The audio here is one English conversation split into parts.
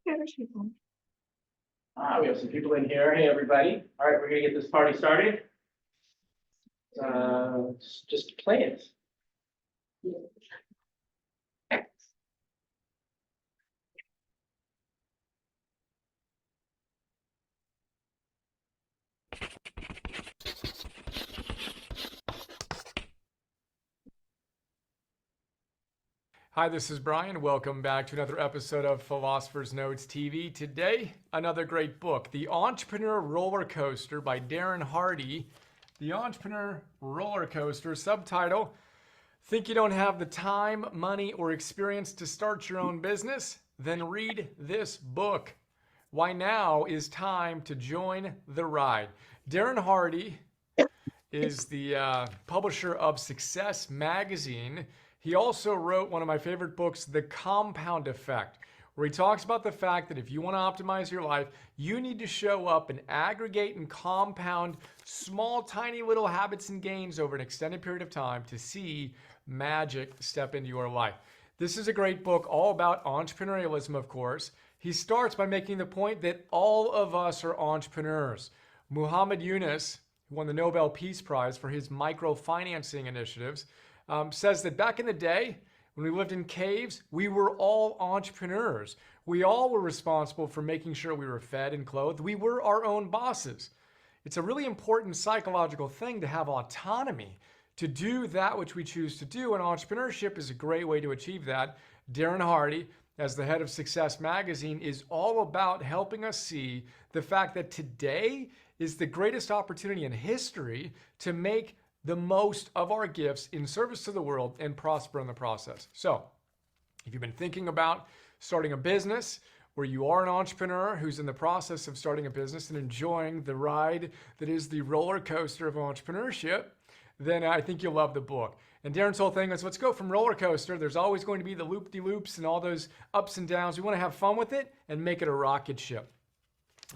We have some people in here. Hey, everybody. All right, we're going to get this party started. Just play it. Hi, this is Brian. Welcome back to another episode of Philosopher's Notes TV. Today, another great book, The Entrepreneur Roller Coaster by Darren Hardy. The Entrepreneur Roller Coaster, subtitle, Think you don't have the time, money, or experience to start your own business? Then read this book. Why now is time to join the ride. Darren Hardy is the publisher of Success Magazine. He also wrote one of my favorite books, The Compound Effect, where he talks about the fact that if you want to optimize your life, you need to show up and aggregate and compound small, tiny little habits and gains over an extended period of time to see magic step into your life. This is a great book all about entrepreneurialism, of course. He starts by making the point that all of us are entrepreneurs. Muhammad Yunus, who won the Nobel Peace Prize for his microfinancing initiatives, says that back in the day, when we lived in caves, we were all entrepreneurs. We all were responsible for making sure we were fed and clothed. We were our own bosses. It's a really important psychological thing to have autonomy, to do that which we choose to do, and entrepreneurship is a great way to achieve that. Darren Hardy, as the head of Success Magazine, is all about helping us see the fact that today is the greatest opportunity in history to make the most of our gifts in service to the world and prosper in the process. So, if you've been thinking about starting a business, or you are an entrepreneur who's in the process of starting a business and enjoying the ride that is the roller coaster of entrepreneurship, then I think you'll love the book. And Darren's whole thing is, let's go from roller coaster. There's always going to be the loop-de-loops and all those ups and downs. We want to have fun with it and make it a rocket ship.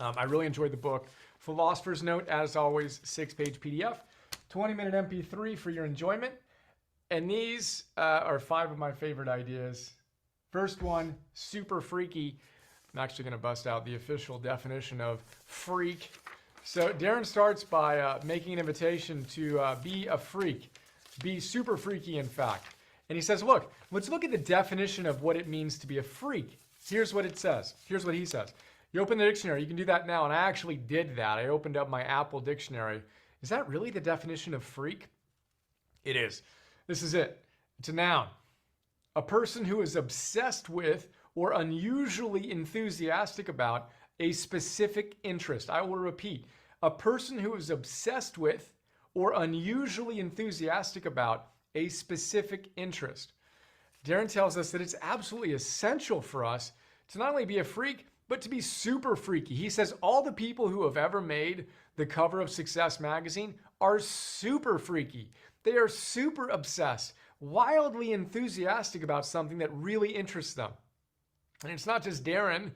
I really enjoyed the book. Philosopher's Note, as always, 6-page PDF. 20-minute MP3 for your enjoyment. And these are 5 of my favorite ideas. First one, super freaky. I'm actually going to bust out the official definition of freak. So Darren starts by making an invitation to be a freak. Be super freaky, in fact. And he says, look, let's look at the definition of what it means to be a freak. Here's what it says. Here's what he says. You open the dictionary. You can do that now. And I actually did that. I opened up my Apple dictionary. Is that really the definition of freak? It is. This is it. It's a noun. A person who is obsessed with or unusually enthusiastic about a specific interest. I will repeat. A person who is obsessed with or unusually enthusiastic about a specific interest. Darren tells us that it's absolutely essential for us to not only be a freak, but to be super freaky. He says all the people who have ever made the cover of Success Magazine are super freaky. They are super obsessed, wildly enthusiastic about something that really interests them. And it's not just Darren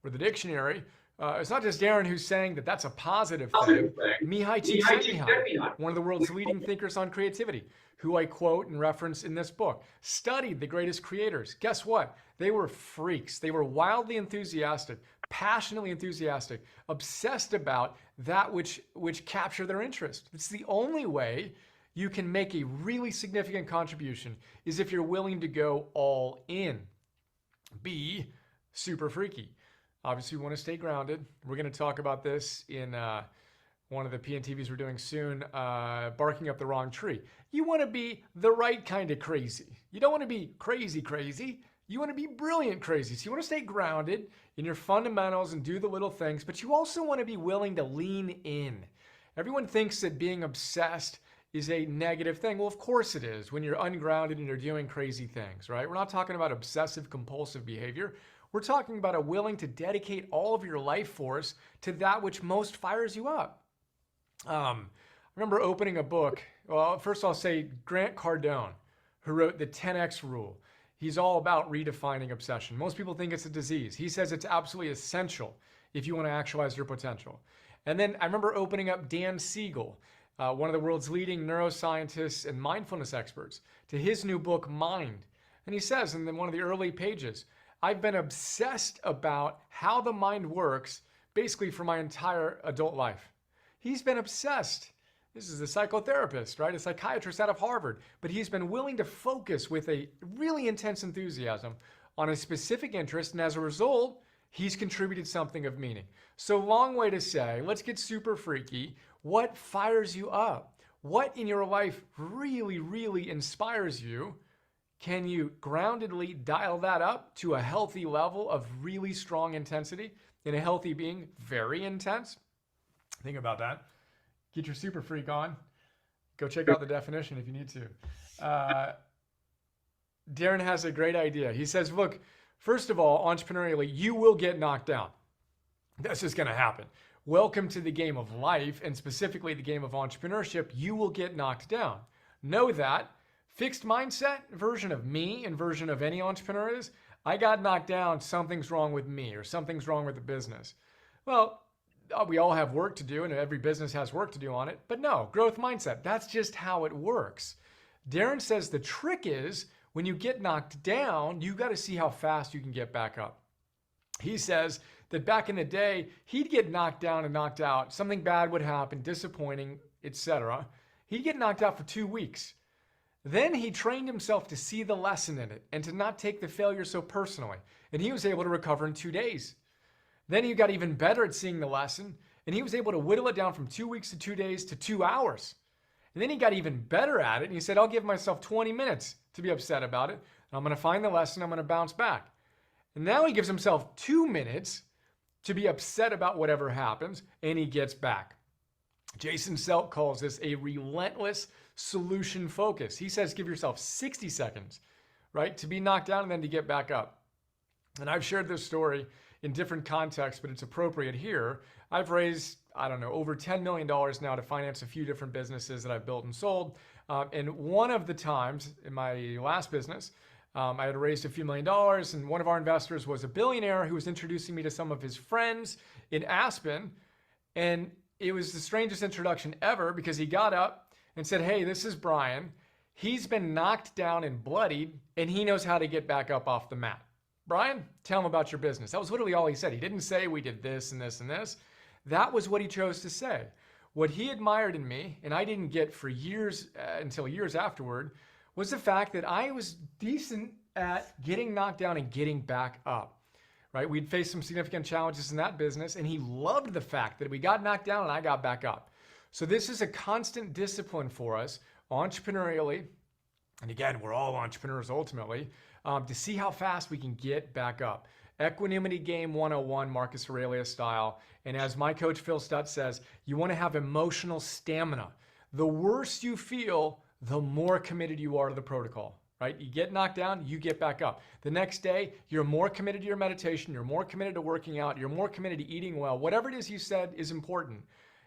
or the dictionary. It's not just Darren who's saying that that's a positive thing. Mihai Csikszentmihalyi, one of the world's leading thinkers on creativity, who I quote and reference in this book, studied the greatest creators. Guess what? They were freaks. They were wildly enthusiastic, passionately enthusiastic, obsessed about that which captured their interest. It's the only way you can make a really significant contribution is if you're willing to go all in. Be super freaky. Obviously, we want to stay grounded. We're going to talk about this in one of the PNTVs we're doing soon, Barking Up the Wrong Tree. You want to be the right kind of crazy. You don't want to be crazy crazy. You want to be brilliant crazy. So you want to stay grounded in your fundamentals and do the little things, but you also want to be willing to lean in. Everyone thinks that being obsessed is a negative thing. Well, of course it is when you're ungrounded and you're doing crazy things, right? We're not talking about obsessive compulsive behavior. We're talking about a willing to dedicate all of your life force to that which most fires you up. I remember opening a book. Well, first I'll say Grant Cardone, who wrote the 10X Rule. He's all about redefining obsession. Most people think it's a disease. He says it's absolutely essential if you want to actualize your potential. And then I remember opening up Dan Siegel, one of the world's leading neuroscientists and mindfulness experts, to his new book, Mind. And he says in one of the early pages, I've been obsessed about how the mind works basically for my entire adult life. He's been obsessed. This is a psychotherapist, right? A psychiatrist out of Harvard, but he's been willing to focus with a really intense enthusiasm on a specific interest, and as a result, he's contributed something of meaning. So long way to say, let's get super freaky. What fires you up? What in your life really, really inspires you? Can you groundedly dial that up to a healthy level of really strong intensity? In a healthy being, very intense? Think about that. Get your super freak on. Go check out the definition if you need to. Darren has a great idea. He says, look, first of all, entrepreneurially, you will get knocked down. That's just going to happen. Welcome to the game of life, and specifically the game of entrepreneurship. You will get knocked down. Know that. Fixed mindset version of me and version of any entrepreneur is, I got knocked down, something's wrong with me or something's wrong with the business. Well, we all have work to do and every business has work to do on it, but no, growth mindset, that's just how it works. Darren says the trick is when you get knocked down, you got to see how fast you can get back up. He says that back in the day, he'd get knocked down and knocked out. Something bad would happen, disappointing, etc. He'd get knocked out for 2 weeks. Then he trained himself to see the lesson in it and to not take the failure so personally. And he was able to recover in 2 days. Then he got even better at seeing the lesson, and he was able to whittle it down from 2 weeks to 2 days to 2 hours. And then he got even better at it, and he said, I'll give myself 20 minutes to be upset about it. And I'm going to find the lesson. I'm going to bounce back. And now he gives himself 2 minutes to be upset about whatever happens, and he gets back. Jason Selk calls this a relentless solution focus. He says give yourself 60 seconds, right, to be knocked down and then to get back up. And I've shared this story in different contexts, but it's appropriate here. I've raised, over $10 million now to finance a few different businesses that I've built and sold. And one of the times in my last business, I had raised a few $1 million, and one of our investors was a billionaire who was introducing me to some of his friends in Aspen. And it was the strangest introduction ever because he got up and said, hey, this is Brian. He's been knocked down and bloodied, and he knows how to get back up off the mat. Brian, tell him about your business. That was literally all he said. He didn't say we did this and this and this. That was what he chose to say. What he admired in me, and I didn't get for years until years afterward, was the fact that I was decent at getting knocked down and getting back up. Right? We'd faced some significant challenges in that business, and he loved the fact that we got knocked down and I got back up. So this is a constant discipline for us entrepreneurially. And again, we're all entrepreneurs ultimately, to see how fast we can get back up. Equanimity Game 101, Marcus Aurelius style. And as my coach Phil Stutz says, you want to have emotional stamina. The worse you feel, the more committed you are to the protocol. Right? You get knocked down, you get back up. The next day, you're more committed to your meditation, you're more committed to working out, you're more committed to eating well. Whatever it is you said is important.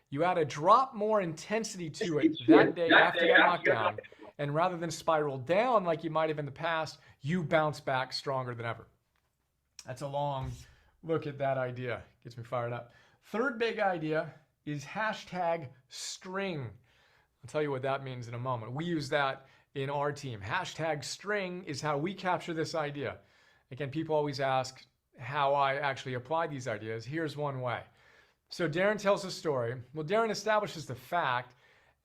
You add a drop more intensity to it that day after you got knocked down. And rather than spiral down like you might have in the past, you bounce back stronger than ever. That's a long look at that idea. Gets me fired up. Third big idea is hashtag string. I'll tell you what that means in a moment. We use that in our team. Hashtag string is how we capture this idea. Again, people always ask how I actually apply these ideas. Here's one way. So Darren tells a story. Well, Darren establishes the fact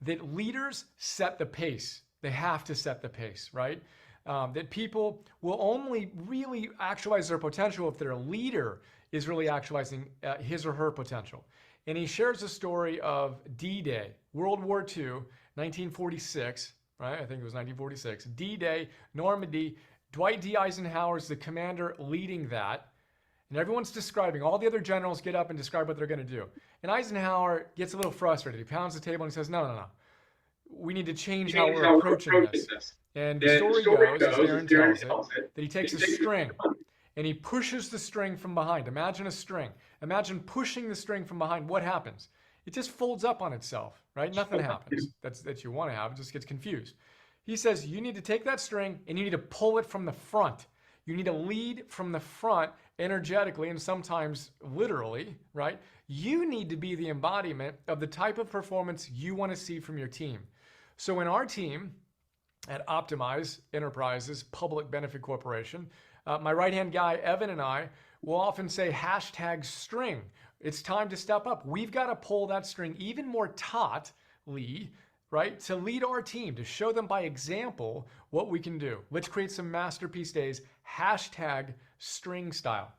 that leaders set the pace. They have to set the pace, right? That people will only really actualize their potential if their leader is really actualizing his or her potential. And he shares a story of D-Day, World War II, 1946, right? I think it was 1946. D-Day, Normandy. Dwight D. Eisenhower is the commander leading that. And everyone's describing, all the other generals get up and describe what they're going to do. And Eisenhower gets a little frustrated. He pounds the table and he says, no. We need to change how we're approaching this. And the story goes, as Darren tells it, that he takes a string and he pushes the string from behind. Imagine a string. Imagine pushing the string from behind. What happens? It just folds up on itself, right? Nothing happens that you want to have. It just gets confused. He says you need to take that string and you need to pull it from the front. You need to lead from the front energetically and sometimes literally, right? You need to be the embodiment of the type of performance you want to see from your team. So in our team at Optimize Enterprises Public Benefit Corporation, My right-hand guy, Evan, and I will often say hashtag string. It's time to step up. We've got to pull that string even more tautly, right? To lead our team, to show them by example what we can do. Let's create some masterpiece days, hashtag string style.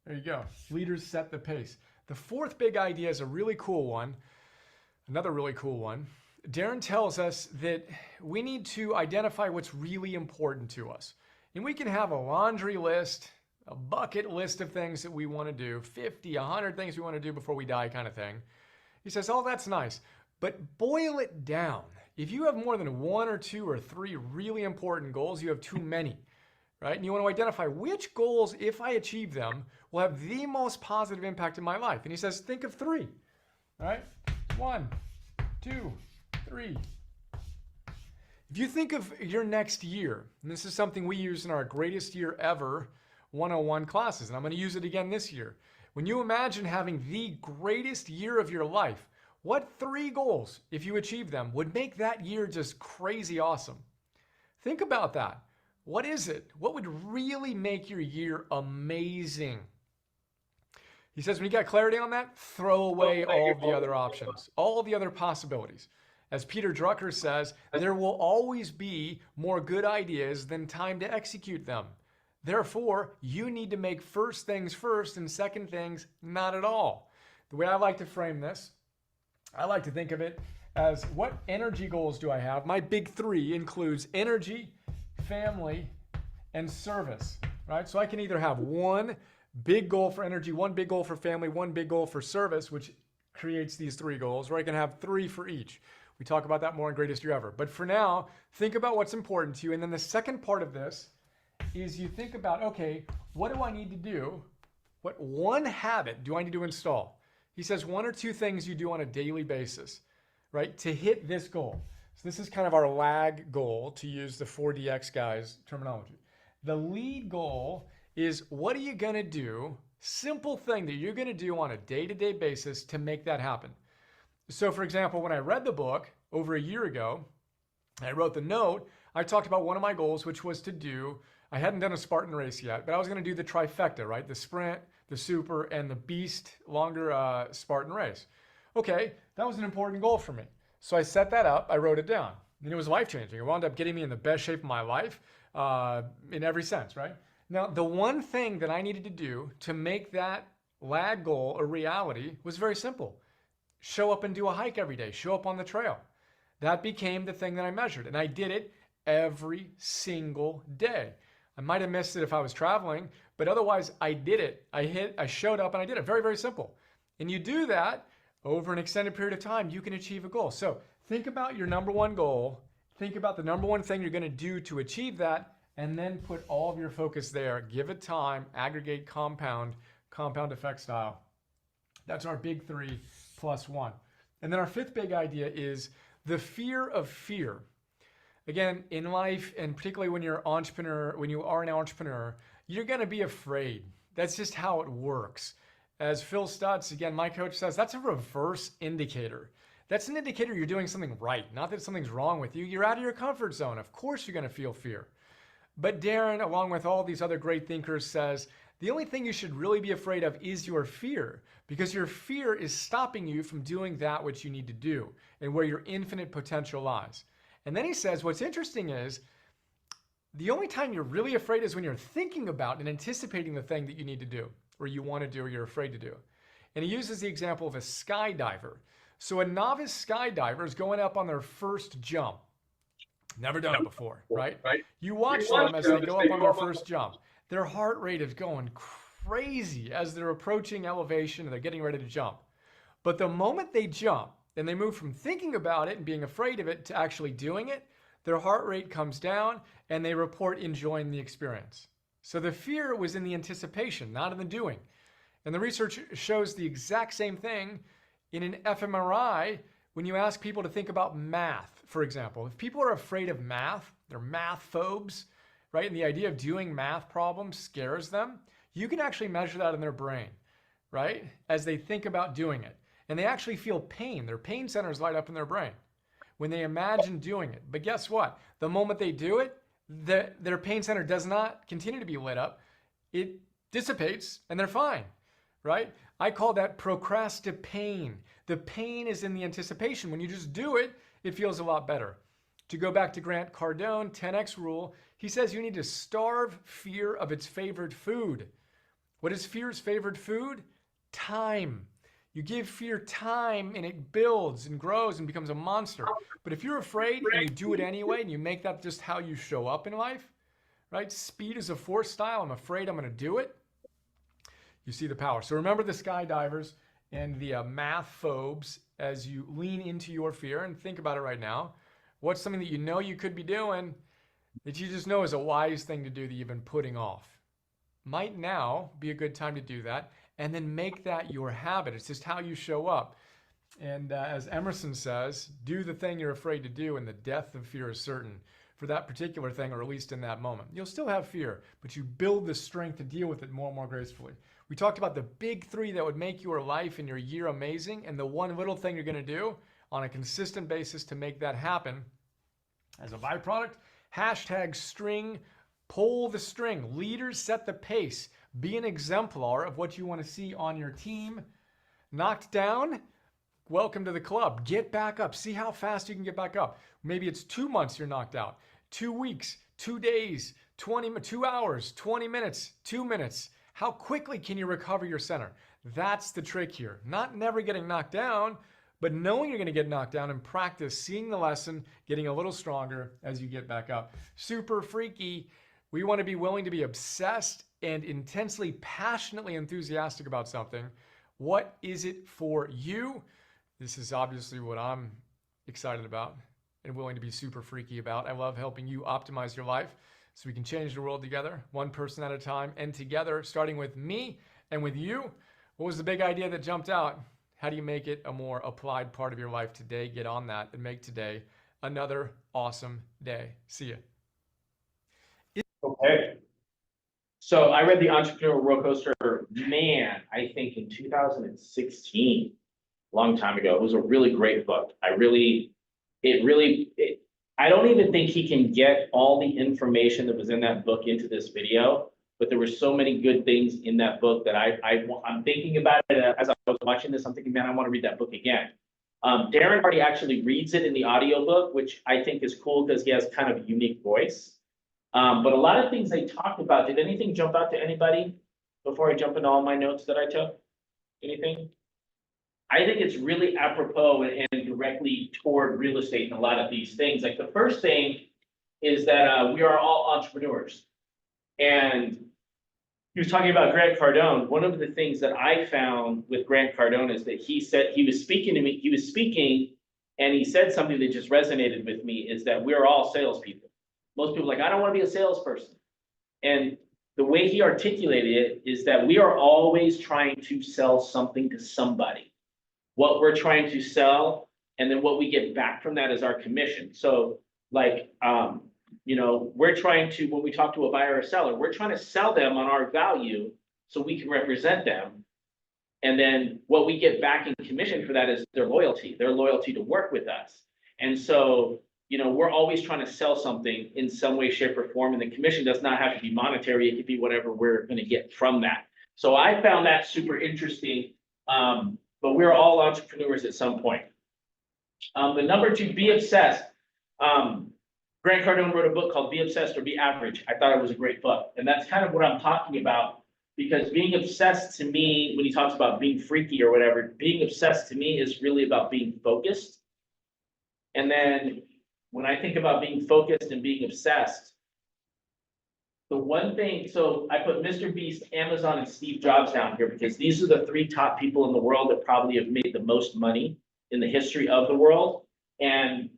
There you go. Leaders set the pace. The fourth big idea is a really cool one. Another really cool one. Darren tells us that we need to identify what's really important to us. And we can have a laundry list, a bucket list of things that we want to do, 50, 100 things we want to do before we die kind of thing. He says, oh, that's nice, but boil it down. If you have more than 1 or 2 or 3 really important goals, you have too many, right? And you want to identify which goals, if I achieve them, will have the most positive impact in my life. And he says, think of 3, right? 1, 2, 3. If you think of your next year, and this is something we use in our greatest year ever 101 classes, and I'm going to use it again this year. When you imagine having the greatest year of your life, what 3 goals, if you achieve them, would make that year just crazy awesome? Think about that. What is it? What would really make your year amazing? He says, when you got clarity on that, throw away all the other options, all the other possibilities. As Peter Drucker says, there will always be more good ideas than time to execute them. Therefore, you need to make first things first and second things not at all. The way I like to frame this, I like to think of it as what energy goals do I have? My big 3 includes energy, family, and service, right? So I can either have 1 big goal for energy, 1 big goal for family, 1 big goal for service, which creates these 3 goals, or I can have 3 for each. We talk about that more in Greatest Year Ever. But for now, think about what's important to you. And then the second part of this is you think about, okay, what do I need to do? What 1 habit do I need to install? He says 1 or 2 things you do on a daily basis, right, to hit this goal. So this is kind of our lag goal, to use the 4DX guys terminology. The lead goal is, what are you going to do? Simple thing that you're going to do on a day-to-day basis to make that happen. So for example, when I read the book over a year ago, I wrote the note, I talked about one of my goals, which was to do, I hadn't done a Spartan race yet, but I was going to do the trifecta, right? The sprint, the super, and the beast longer Spartan race. Okay, that was an important goal for me. So I set that up, I wrote it down, and it was life-changing. It wound up getting me in the best shape of my life in every sense, right? Now, the one thing that I needed to do to make that lag goal a reality was very simple. Show up and do a hike every day. Show up on the trail. That became the thing that I measured, and I did it every single day. I might have missed it if I was traveling, but otherwise I did it. I showed up and I did it. Very, very simple. And you do that over an extended period of time, you can achieve a goal. So think about your number 1 goal. Think about the number 1 thing you're going to do to achieve that, and then put all of your focus there. Give it time, aggregate, compound effect style. That's our big 3 plus 1. And then our 5th big idea is the fear of fear. Again, in life, and particularly when you're an entrepreneur, you're going to be afraid. That's just how it works. As Phil Stutz, again, my coach says, that's a reverse indicator. That's an indicator you're doing something right, not that something's wrong with you. You're out of your comfort zone. Of course you're going to feel fear. But Darren, along with all these other great thinkers, says, the only thing you should really be afraid of is your fear, because your fear is stopping you from doing that which you need to do and where your infinite potential lies. And then he says, what's interesting is the only time you're really afraid is when you're thinking about and anticipating the thing that you need to do, or you want to do, or you're afraid to do. And he uses the example of a skydiver. So a novice skydiver is going up on their first jump. Never done it before, right? You watch them as they go up on their first jump. Their heart rate is going crazy as they're approaching elevation and they're getting ready to jump. But the moment they jump and they move from thinking about it and being afraid of it to actually doing it, their heart rate comes down and they report enjoying the experience. So the fear was in the anticipation, not in the doing. And the research shows the exact same thing in an fMRI when you ask people to think about math, for example. If people are afraid of math, they're math phobes, right? And the idea of doing math problems scares them. You can actually measure that in their brain, right? As they think about doing it. And they actually feel pain. Their pain centers light up in their brain when they imagine doing it. But guess what? The moment they do it, their pain center does not continue to be lit up. It dissipates and they're fine, right? I call that procrastinating. The pain is in the anticipation. When you just do it, it feels a lot better. To go back to Grant Cardone, 10X rule, he says you need to starve fear of its favorite food. What is fear's favorite food? Time. You give fear time and it builds and grows and becomes a monster. But if you're afraid and you do it anyway and you make that just how you show up in life, right? Speed is a force style. I'm afraid I'm going to do it. You see the power. So remember the skydivers and the math phobes as you lean into your fear, and think about it right now. What's something that you know you could be doing that you just know is a wise thing to do that you've been putting off? Might now be a good time to do that, and then make that your habit. It's just how you show up. And as Emerson says, do the thing you're afraid to do, and the death of fear is certain for that particular thing, or at least in that moment. You'll still have fear, but you build the strength to deal with it more and more gracefully. We talked about the big three that would make your life and your year amazing, and the one little thing you're going to do on a consistent basis to make that happen. As a byproduct, hashtag string, pull the string. Leaders set the pace. Be an exemplar of what you want to see on your team. Knocked down? Welcome to the club. Get back up. See how fast you can get back up. Maybe it's 2 months you're knocked out, 2 weeks, 2 days, 2 hours, 20 minutes, 2 minutes. How quickly can you recover your center? That's the trick here. Not never getting knocked down, but knowing you're going to get knocked down and practice seeing the lesson, getting a little stronger as you get back up. Super freaky. We want to be willing to be obsessed and intensely, passionately enthusiastic about something. What is it for you? This is obviously what I'm excited about and willing to be super freaky about. I love helping you optimize your life so we can change the world together, one person at a time, and together, starting with me and with you. What was the big idea that jumped out? How do you make it a more applied part of your life today? Get on that and make today another awesome day. See ya. Okay. So I read The Entrepreneurial Roller Coaster, man, I think in 2016, long time ago. It was a really great book. I don't even think he can get all the information that was in that book into this video, but there were so many good things in that book that I'm thinking about it as I was watching this. I'm thinking, man, I want to read that book again. Darren Hardy actually reads it in the audiobook, which I think is cool because he has kind of a unique voice. But a lot of things they talked about, did anything jump out to anybody before I jump into all my notes that I took? Anything? I think it's really apropos and directly toward real estate and a lot of these things. Like the first thing is that we are all entrepreneurs. And he was talking about Grant Cardone. One of the things that I found with Grant Cardone is that he said, he was speaking to me, and he said something that just resonated with me, is that we're all salespeople. Most people are like, I don't want to be a salesperson. And the way he articulated it is that we are always trying to sell something to somebody. What we're trying to sell, and then what we get back from that is our commission. So like, we're trying to, when we talk to a buyer or seller, we're trying to sell them on our value so we can represent them. And then what we get back in commission for that is their loyalty to work with us. And so, we're always trying to sell something in some way, shape, or form. And the commission does not have to be monetary. It could be whatever we're going to get from that. So I found that super interesting. But we're all entrepreneurs at some point. The number 2, be obsessed. Grant Cardone wrote a book called Be Obsessed or Be Average. I thought it was a great book. And that's kind of what I'm talking about, because being obsessed to me, when he talks about being freaky or whatever, being obsessed to me is really about being focused. And then when I think about being focused and being obsessed, the one thing, so I put Mr. Beast, Amazon, and Steve Jobs down here because these are the 3 top people in the world that probably have made the most money in the history of the world. And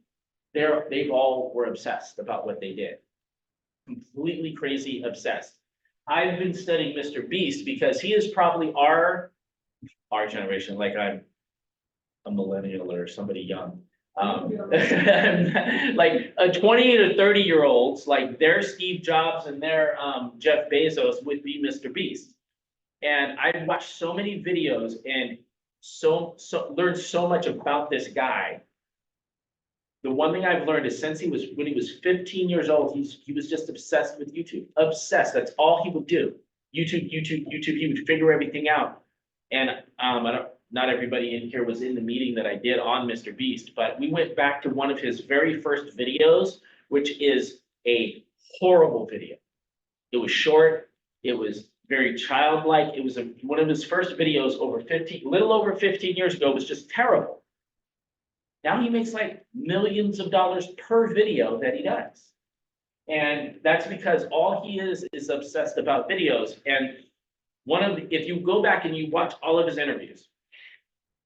they've all were obsessed about what they did. Completely crazy obsessed. I've been studying Mr. Beast because he is probably our generation, like I'm a millennial or somebody young. Like a 20 to 30-year-olds, like their Steve Jobs and their Jeff Bezos would be Mr. Beast. And I've watched so many videos and so learned so much about this guy. the one thing I've learned is since when he was 15 years old, he was just obsessed with YouTube. Obsessed. That's all he would do. YouTube, YouTube, YouTube. He would figure everything out. And not everybody in here was in the meeting that I did on Mr. Beast, but we went back to one of his very first videos, which is a horrible video. It was short. It was very childlike. It was one of his first videos little over 15 years ago. Was just terrible. Now he makes like millions of dollars per video that he does. And that's because all he is obsessed about videos. And if you go back and you watch all of his interviews,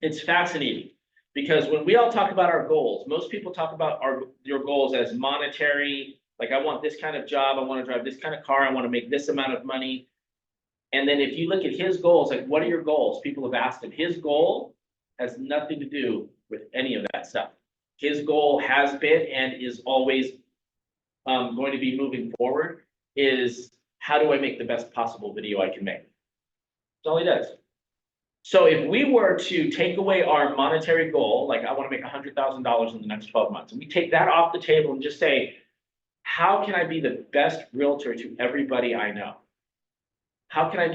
it's fascinating because when we all talk about our goals, most people talk about your goals as monetary, like I want this kind of job, I want to drive this kind of car, I want to make this amount of money. And then if you look at his goals, like what are your goals? People have asked him. His goal has nothing to do with any of that stuff. His goal has been and is always going to be moving forward is how do I make the best possible video I can make? That's all he does. So if we were to take away our monetary goal, like I want to make $100,000 in the next 12 months, and we take that off the table and just say, how can I be the best realtor to everybody I know? How can I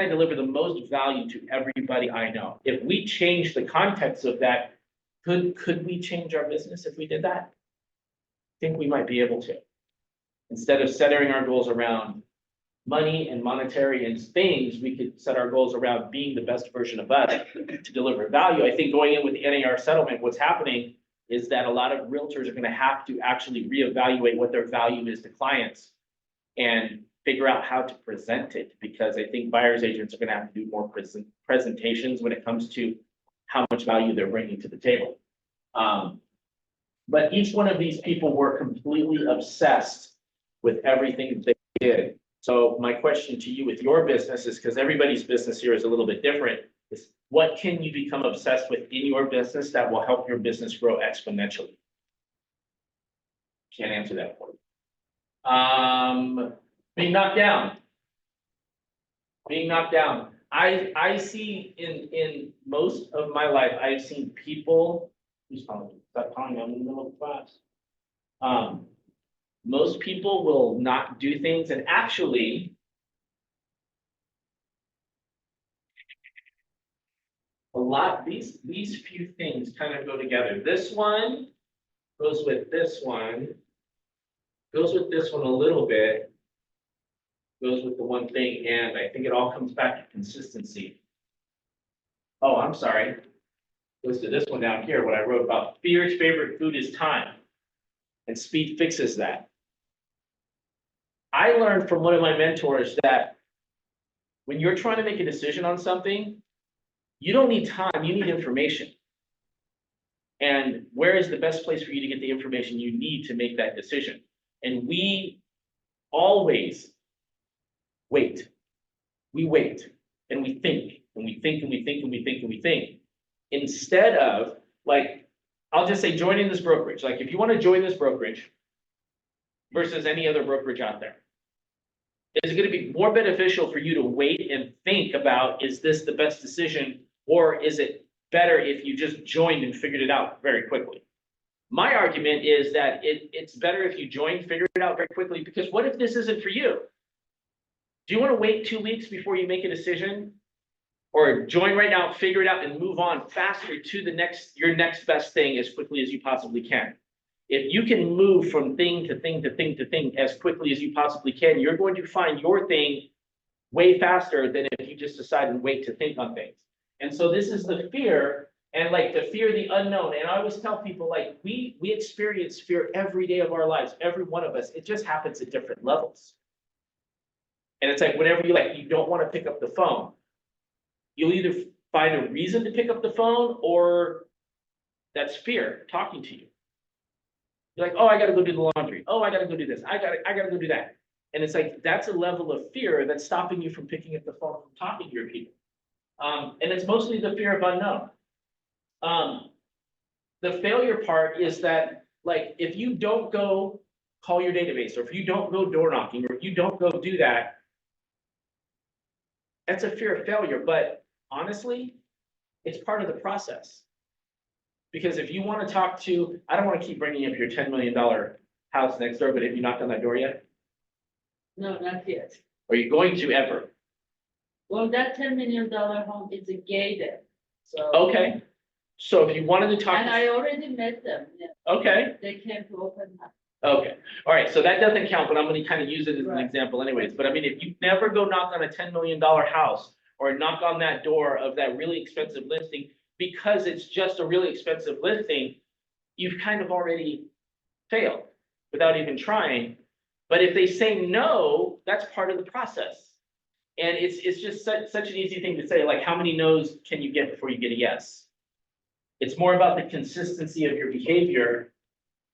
deliver the most value to everybody I know? If we change the context of that, could we change our business if we did that? I think we might be able to. Instead of centering our goals around money and monetary and things, we could set our goals around being the best version of us to deliver value. I think going in with the NAR settlement, what's happening is that a lot of realtors are going to have to actually reevaluate what their value is to clients and figure out how to present it, because I think buyer's agents are going to have to do more presentations when it comes to how much value they're bringing to the table. But each one of these people were completely obsessed with everything they did. So my question to you with your business is, because everybody's business here is a little bit different, is what can you become obsessed with in your business that will help your business grow exponentially? Can't answer that for you. Being knocked down. Being knocked down. I see in most of my life, I've seen people, who's calling me? Stop calling me, I'm in the middle of class. Most people will not do things, and actually, these few things kind of go together. This one goes with this one, goes with this one a little bit, goes with the one thing, and I think it all comes back to consistency. Oh, I'm sorry. Goes to this one down here, what I wrote about fear's favorite food is time, and speed fixes that. I learned from one of my mentors that when you're trying to make a decision on something, you don't need time, you need information. And where is the best place for you to get the information you need to make that decision? And we always wait. We wait and we think and we think and we think and we think and we think. Instead of, like, I'll just say joining this brokerage. Like if you want to join this brokerage versus any other brokerage out there, is it going to be more beneficial for you to wait and think about, is this the best decision, or is it better if you just joined and figured it out very quickly? My argument is that it's better if you join, figure it out very quickly, because what if this isn't for you? Do you want to wait 2 weeks before you make a decision? Or join right now, figure it out, and move on faster to your next best thing as quickly as you possibly can? If you can move from thing to thing to thing to thing as quickly as you possibly can, you're going to find your thing way faster than if you just decide and wait to think on things. And so this is the fear, and like the fear of the unknown. And I always tell people, like, we experience fear every day of our lives, every one of us. It just happens at different levels. And it's like whenever you don't want to pick up the phone, you'll either find a reason to pick up the phone, or that's fear talking to you. You're like, oh, I got to go do the laundry. Oh, I got to go do this. I got to go do that. And it's like, that's a level of fear that's stopping you from picking up the phone, from talking to your people. And it's mostly the fear of unknown. The failure part is that, like, if you don't go call your database, or if you don't go door knocking, or if you don't go do that, that's a fear of failure. But honestly, it's part of the process. Because if you want to talk to, I don't want to keep bringing up your $10 million house next door, but have you knocked on that door yet? No, not yet. Are you going to ever? Well, that $10 million home is gated, so. Okay, so if you wanted to talk, And I already met them, yeah, okay, they came to open house. okay. All right, so that doesn't count, but I'm gonna kind of use it as an Right. example anyways. But I mean, if you never go knock on a $10 million house or knock on that door of that really expensive listing, because it's just a really expensive listing, you've kind of already failed without even trying. But if they say no, that's part of the process. And it's just such an easy thing to say, like, how many no's can you get before you get a yes? It's more about the consistency of your behavior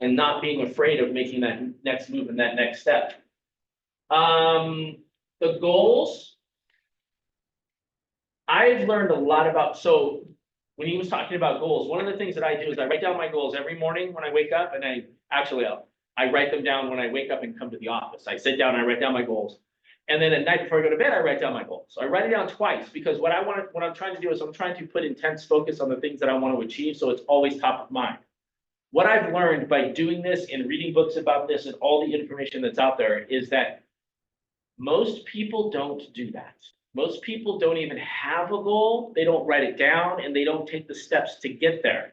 and not being afraid of making that next move and that next step. The goals, I've learned a lot about, so when he was talking about goals, one of the things that I do is I write down my goals every morning when I wake up, and I write them down when I wake up and come to the office. I sit down and I write down my goals. And then at night before I go to bed, I write down my goals. So I write it down twice because what I'm trying to do is I'm trying to put intense focus on the things that I want to achieve. So it's always top of mind. What I've learned by doing this and reading books about this and all the information that's out there is that most people don't do that. Most people don't even have a goal. They don't write it down and they don't take the steps to get there.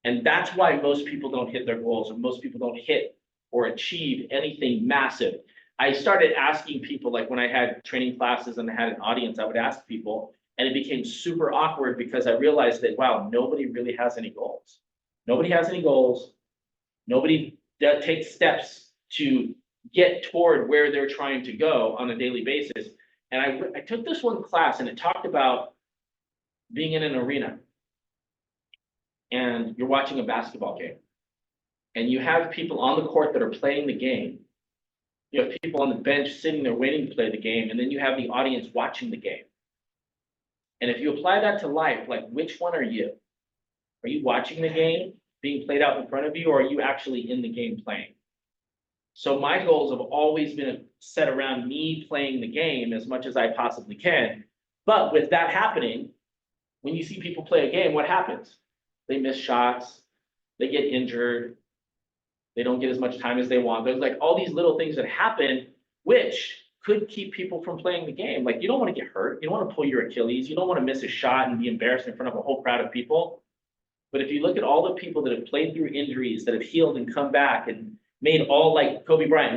And that's why most people don't hit their goals, or most people don't hit or achieve anything massive. I started asking people, like when I had training classes and I had an audience, I would ask people, and it became super awkward because I realized that, wow, nobody really has any goals. Nobody has any goals. Nobody takes steps to get toward where they're trying to go on a daily basis. And I took this one class and it talked about being in an arena and you're watching a basketball game and you have people on the court that are playing the game. You have people on the bench sitting there waiting to play the game, and then you have the audience watching the game. And if you apply that to life, like, which one are you? Are you watching the game being played out in front of you, or are you actually in the game playing? So my goals have always been set around me playing the game as much as I possibly can. But with that happening, when you see people play a game, what happens? They miss shots, they get injured, they don't get as much time as they want. There's like all these little things that happen, which could keep people from playing the game. Like, you don't want to get hurt. You don't want to pull your Achilles. You don't want to miss a shot and be embarrassed in front of a whole crowd of people. But if you look at all the people that have played through injuries, that have healed and come back and made all, like Kobe Bryant,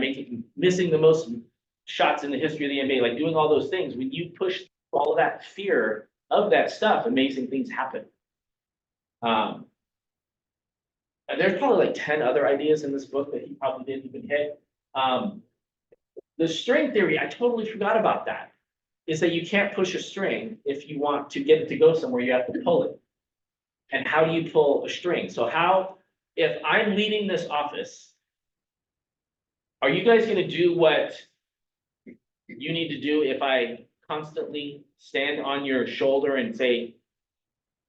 missing the most shots in the history of the NBA, like doing all those things, when you push all of that fear of that stuff, amazing things happen. And there's probably like 10 other ideas in this book that he probably didn't even hit. The string theory, I totally forgot about that, is that you can't push a string. If you want to get it to go somewhere, you have to pull it. And how do you pull a string? So if I'm leading this office, are you guys gonna do what you need to do if I constantly stand on your shoulder and say,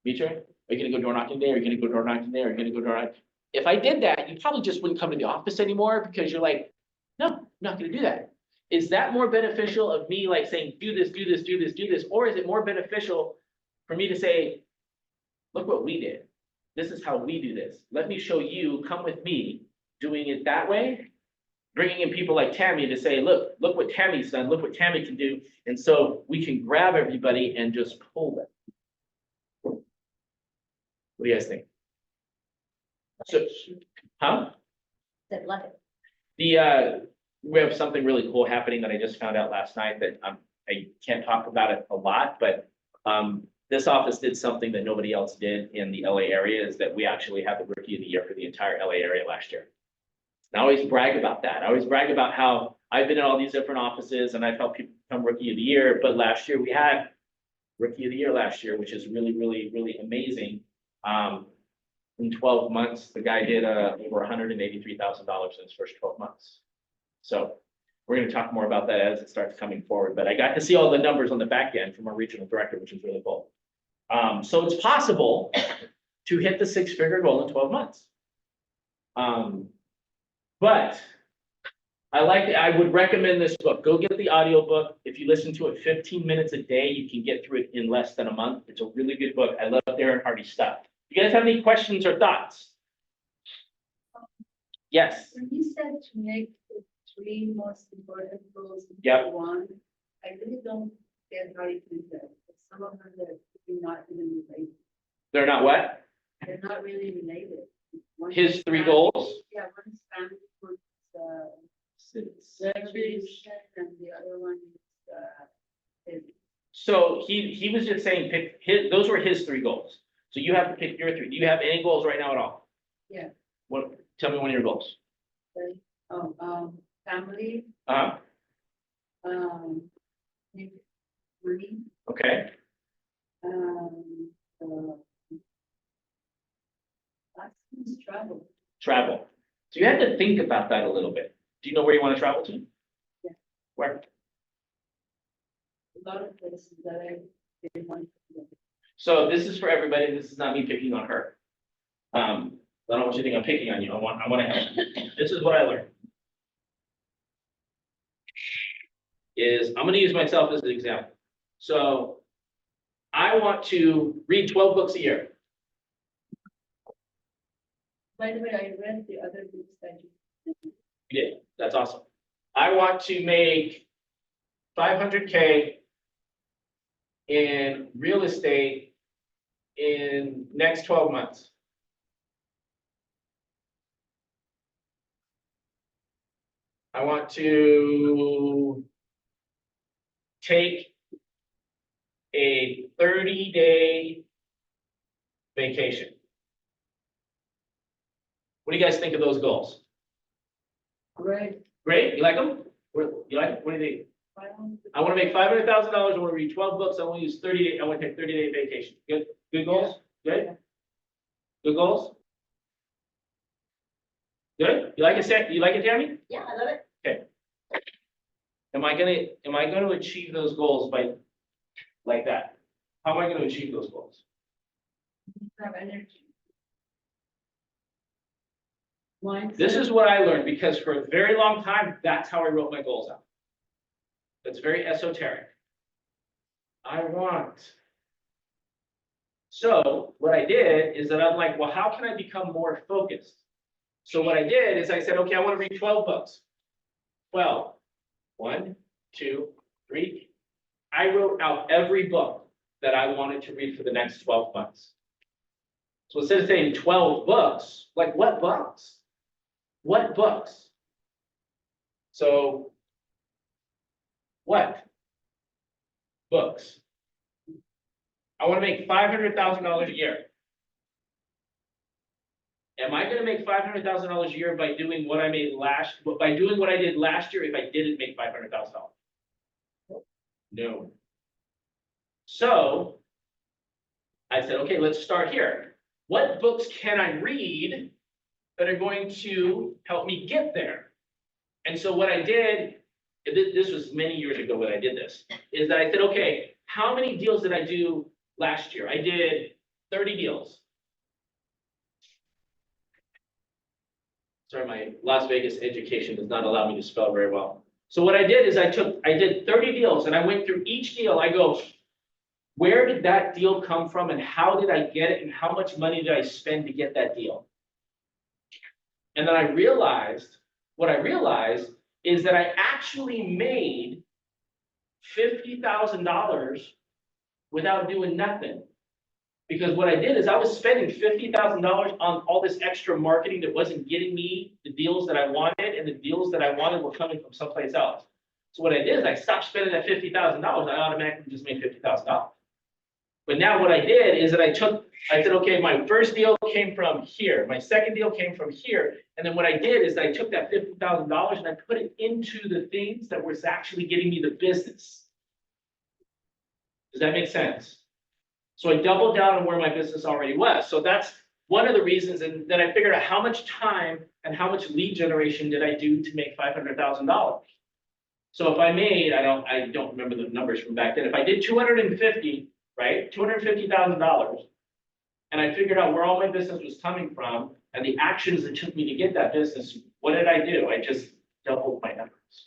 Mitra, are you gonna go door knocking today? Are you gonna go door knocking today? Are you gonna go door knocking? If I did that, you probably just wouldn't come to the office anymore because you're like, no, I'm not gonna do that. Is that more beneficial of me like saying, do this, do this, do this, do this? Or is it more beneficial for me to say, look what we did. This is how we do this. Let me show you, come with me, doing it that way. Bringing in people like Tammy to say, look what Tammy's done, look what Tammy can do. And so we can grab everybody and just pull them. What do you guys think? So, huh? That love it. We have something really cool happening that I just found out last night that I can't talk about it a lot, but this office did something that nobody else did in the LA area, is that we actually had the Rookie of the Year for the entire LA area last year. And I always brag about that. I always brag about how I've been in all these different offices and I've helped people become Rookie of the Year. But last year we had Rookie of the Year last year, which is really, really, really amazing. In 12 months, the guy did over $183,000 in his first 12 months. So we're going to talk more about that as it starts coming forward. But I got to see all the numbers on the back end from our regional director, which is really cool. So it's possible to hit the six-figure goal in 12 months. But I would recommend this book. Go get the audio book. If you listen to it 15 minutes a day, you can get through it in less than a month. It's a really good book. I love Darren Hardy's stuff. You guys have any questions or thoughts? Yes, When you said to make the three most important goals Yep. into one, I really don't get how you do that. Some of them are not even related. they're not what? They're not really related. One His is three family- goals? Yeah, one is family, one's Service. revolution, and the other one is So he was just saying, pick his, those were his three goals. So you have to pick your three. Do you have any goals right now at all? Yeah. What, tell me one of your goals. family, Uh, make money, okay, last one is travel. travel. So you have to think about that a little bit. Do you know where you want to travel to? Yeah. Where? A lot of places that I didn't want to go. So this is for everybody. This is not me picking on her. I don't want you to think I'm picking on you. I want to help. This is what I learned. I'm going to use myself as an example. So I want to read 12 books a year. By the way, I read the other books that you. You did. That's awesome. I want to make 500K in real estate in next 12 months. I want to take a 30-day vacation. What do you guys think of those goals? Great. Great, you like them? You like, what do you think? I want to make $500,000, I want to read 12 books, I want to use 30 day, I want to take 30-day vacation. Good, good goals? Good? Good goals? Good? You like it, Sam? You like it, Tammy? Yeah, I love it. Okay. Am I gonna achieve those goals by, like that? How am I gonna achieve those goals? Have energy. Mindset. This is what I learned, because for a very long time, that's how I wrote my goals out. That's very esoteric. I want. So what I did is that I'm like, well, how can I become more focused? So what I did is I said, okay, I want to read 12 books. 12. 1, 2, 3. I wrote out every book that I wanted to read for the next 12 months. So instead of saying 12 books, like what books? What books? So what books? I want to make $500,000 a year. Am I going to make $500,000 a year by doing what I made by doing what I did last year if I didn't make $500,000? No. So I said, okay, let's start here. What books can I read that are going to help me get there? And so what I did, this was many years ago when I did this, is that I said, okay, how many deals did I do last year? I did 30 deals. Sorry, my Las Vegas education does not allow me to spell very well. So what I did is I did 30 deals and I went through each deal. I go, where did that deal come from and how did I get it and how much money did I spend to get that deal? And then what I realized is that I actually made $50,000 without doing nothing. Because what I did is I was spending $50,000 on all this extra marketing that wasn't getting me the deals that I wanted, and the deals that I wanted were coming from someplace else. So what I did is I stopped spending that $50,000. I automatically just made $50,000. But now what I did is that I said, okay, my first deal came from here, my second deal came from here, and then what I did is I took that $50,000 and I put it into the things that was actually getting me the business. Does that make sense? So I doubled down on where my business already was. So that's one of the reasons, and then I figured out how much time and how much lead generation did I do to make $500,000. So if I made, I don't remember the numbers from back then. If I did 250, right, $250,000, and I figured out where all my business was coming from and the actions that took me to get that business, what did I do? I just doubled my efforts.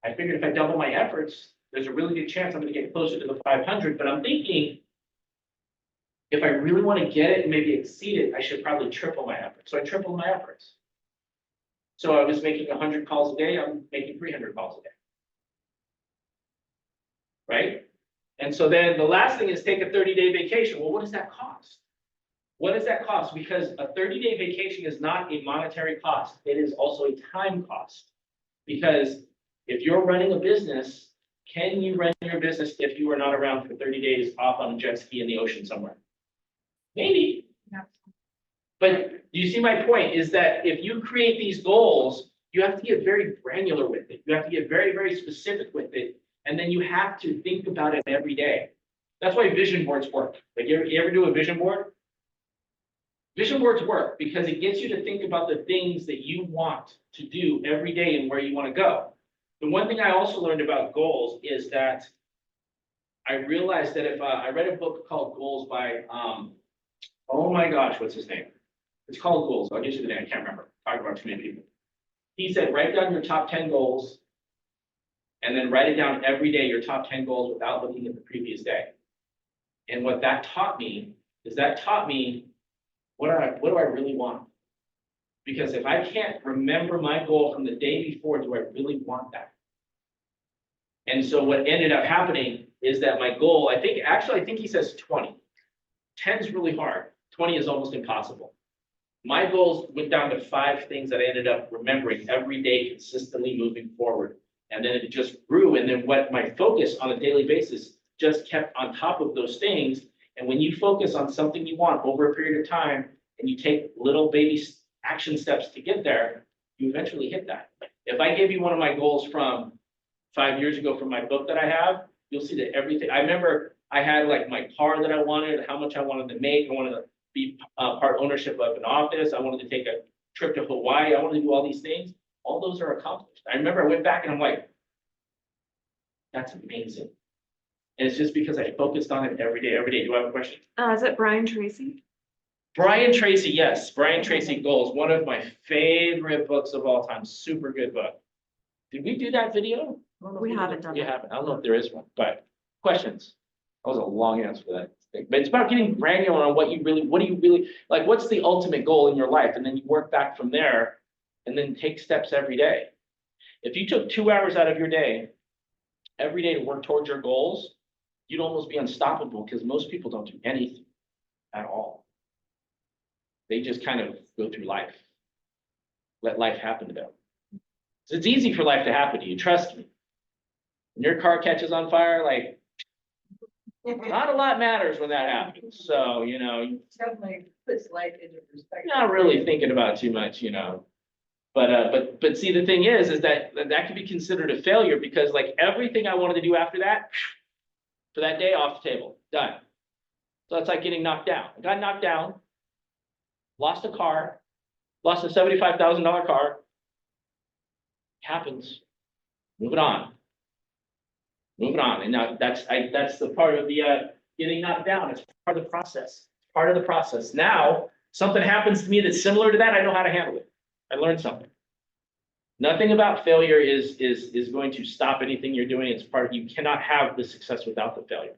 I figured if I double my efforts, there's a really good chance I'm going to get closer to the 500, but I'm thinking, if I really want to get it and maybe exceed it, I should probably triple my efforts. So I tripled my efforts. So I was making 100 calls a day, I'm making 300 calls a day. Right? And so then the last thing is take a 30-day vacation. Well, what does that cost? What does that cost? Because a 30-day vacation is not a monetary cost. It is also a time cost. Because if you're running a business, can you run your business if you are not around for 30 days off on a jet ski in the ocean somewhere? Maybe. But you see my point is that if you create these goals, you have to get very granular with it. You have to get very, very specific with it. And then you have to think about it every day. That's why vision boards work. Like you ever do a vision board? Vision boards work because it gets you to think about the things that you want to do every day and where you want to go. The one thing I also learned about goals is that I realized that if I read a book called Goals by, oh my gosh, what's his name? It's called Goals. I'll get you the name. I can't remember. Talked about too many people. He said, write down your top 10 goals and then write it down every day, your top 10 goals without looking at the previous day. And what that taught me is what do I really want? Because if I can't remember my goal from the day before, do I really want that? And so what ended up happening is that my goal, I think he says 20. 10 is really hard. 20 is almost impossible. My goals went down to 5 things that I ended up remembering every day, consistently moving forward. And then it just grew. And then what my focus on a daily basis just kept on top of those things. And when you focus on something you want over a period of time and you take little baby action steps to get there, you eventually hit that. If I gave you one of my goals from 5 years ago from my book that I have, you'll see that everything, I remember I had like my car that I wanted, how much I wanted to make. I wanted to be part ownership of an office. I wanted to take a trip to Hawaii. I wanted to do all these things. All those are accomplished. I remember I went back and I'm like, that's amazing. And it's just because I focused on it every day, every day. Do I have a question? Is it Brian Tracy? Brian Tracy, yes. Brian Tracy Goals, one of my favorite books of all time. Super good book. Did we do that video? We haven't done You it. haven't. I don't know if there is one, but questions? That was a long answer for that thing. But it's about getting granular on what do you really, like, what's the ultimate goal in your life? And then you work back from there and then take steps every day. If you took 2 hours out of your day, every day to work towards your goals, you'd almost be unstoppable because most people don't do anything at all. They just kind of go through life. Let life happen to them. So it's easy for life to happen to you, trust me. When your car catches on fire, like, not a lot matters when that happens. So, Definitely puts life into perspective. not really thinking about too much, But see, the thing is that could be considered a failure because like everything I wanted to do after that, for that day, off the table, done. So it's like getting knocked down. I got knocked down, lost a car, lost a $75,000 car. Happens. Moving on. And now that's the part of the getting knocked down. It's part of the process. Part of the process. Now, something happens to me that's similar to that. I know how to handle it. I learned something. Nothing about failure is going to stop anything you're doing. It's part of, you cannot have the success without the failure.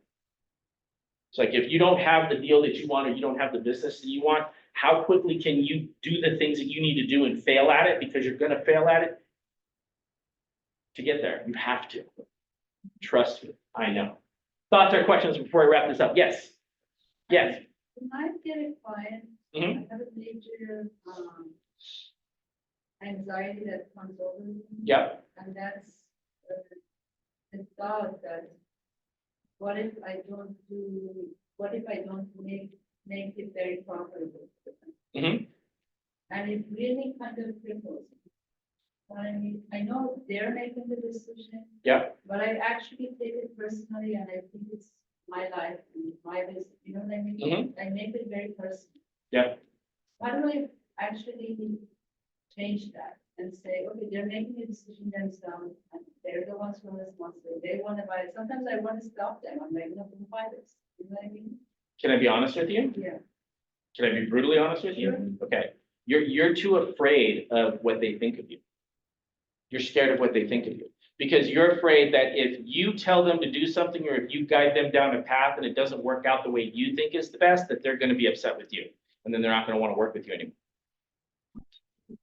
It's like if you don't have the deal that you want or you don't have the business that you want, how quickly can you do the things that you need to do and fail at it because you're going to fail at it to get there? You have to. Trust me, I know. Thoughts or questions before I wrap this up? Yes. Yes. When I get a client, Mhm. I have a major anxiety that comes over me. Yep. And that's the thought that what if I don't make it very profitable for them? Mhm. And it really kind of cripples me. I know they're making the decision. Yep. But I actually take it personally and I think it's my life and my business, you know what I mean? Mhm. I make it very personal. Yep. How do I actually change that and say, okay, they're making a decision themselves and they're the ones who are responsible. They want to buy it. Sometimes I want to stop them. I'm like, no, don't buy this. You know what I mean? Can I be honest with you? Yeah. Can I be brutally honest with you? Sure. Okay. You're too afraid of what they think of you. You're scared of what they think of you. Because you're afraid that if you tell them to do something or if you guide them down a path and it doesn't work out the way you think is the best, that they're going to be upset with you. And then they're not going to want to work with you anymore.